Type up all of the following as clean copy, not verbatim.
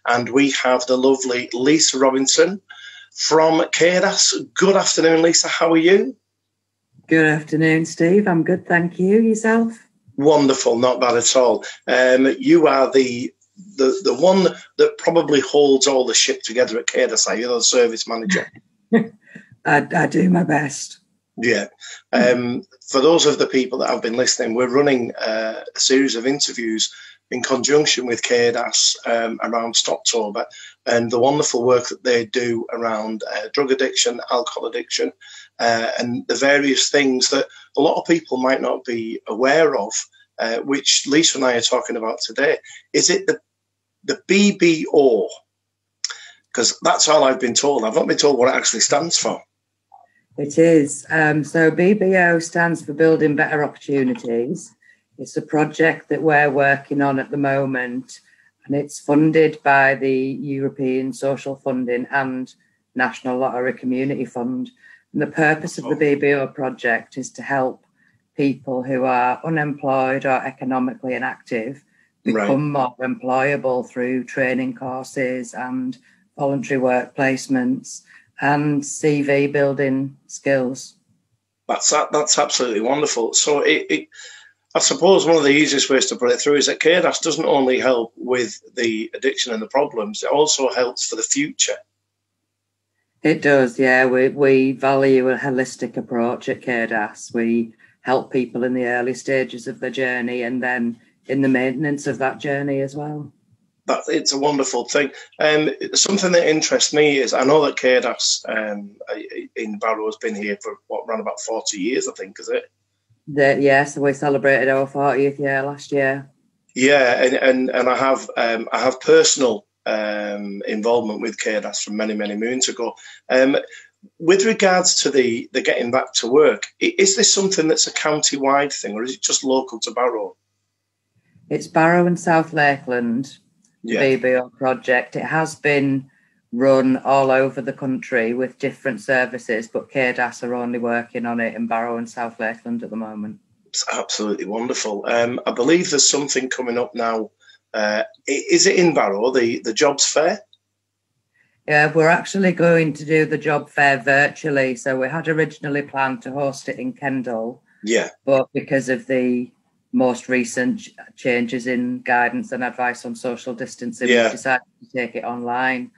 and we have the lovely Lisa Robinson from CADAS. Good afternoon, Lisa. How are you? Good afternoon, Steve. I'm good, thank you. Yourself? Wonderful, not bad at all. You are the one that probably holds all the ship together at CADAS. Are you the service manager? I do my best. Yeah. For those of the people that have been listening, we're running a series of interviews in conjunction with CADAS around STOPTOBER and the wonderful work that they do around drug addiction, alcohol addiction, and the various things that a lot of people might not be aware of, which Lisa and I are talking about today. Is it the BBO? Because that's all I've been told. I've not been told what it actually stands for. It is. So BBO stands for Building Better Opportunities. It's a project that we're working on at the moment, and it's funded by the European Social Funding and National Lottery Community Fund. And the purpose of the BBO project is to help people who are unemployed or economically inactive become more employable through training courses and voluntary work placements and CV building skills. That's absolutely wonderful. So I suppose one of the easiest ways to put it through is that CADAS doesn't only help with the addiction and the problems, it also helps for the future. It does, yeah. We value a holistic approach at CADAS. We help people in the early stages of the journey and then in the maintenance of that journey as well. It's a wonderful thing. Something that interests me is I know that CADAS in Barrow has been here for around about 40 years, I think, is it? Yes, we celebrated our 40th year last year. Yeah, and I have personal involvement with CADAS from many moons ago. With regards to the getting back to work, is this something that's a county-wide thing, or is it just local to Barrow? It's Barrow and South Lakeland. BBO project. It has been run all over the country with different services, but CADAS are only working on it in Barrow and South Lakeland at the moment. It's absolutely wonderful. I believe there's something coming up now. Is it in Barrow, the jobs fair? Yeah, we're actually going to do the job fair virtually. So we had originally planned to host it in Kendal. Yeah. But because of the most recent changes in guidance and advice on social distancing, we've decided to take it online,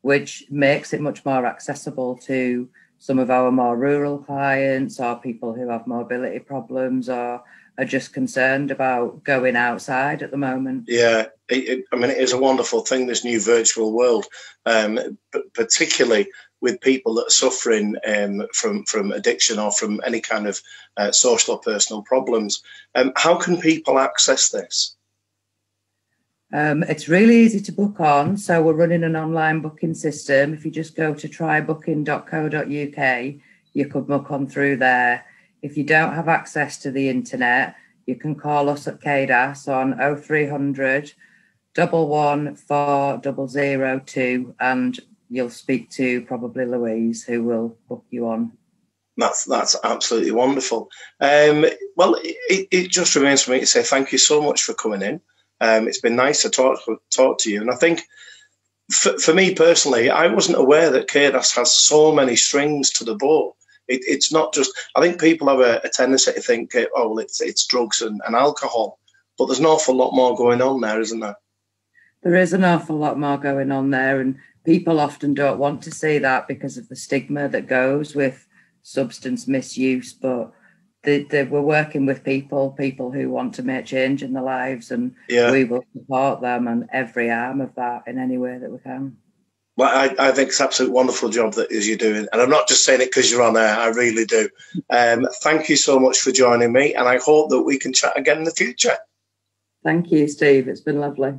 which makes it much more accessible to some of our more rural clients or people who have mobility problems or are just concerned about going outside at the moment. Yeah, it is a wonderful thing, this new virtual world, but particularly with people that are suffering from addiction or from any kind of social or personal problems. How can people access this? It's really easy to book on. So we're running an online booking system. If you just go to trybooking.co.uk, you could book on through there. If you don't have access to the internet, you can call us at CADAS on 0300 114 4002 and you'll speak to probably Louise, who will book you on. That's absolutely wonderful. Well, it just remains for me to say thank you so much for coming in. It's been nice to talk to you. And I think for me personally, I wasn't aware that CADAS has so many strings to the bow. It's not just, I think people have a tendency to think, it's drugs and alcohol, but there's an awful lot more going on there, isn't there? There is an awful lot more going on there, and people often don't want to see that because of the stigma that goes with substance misuse, but we're working with people who want to make change in their lives, and we will support them on every arm of that in any way that we can. Well, I think it's an absolute wonderful job that you're doing. And I'm not just saying it because you're on air. I really do. Thank you so much for joining me. And I hope that we can chat again in the future. Thank you, Steve. It's been lovely.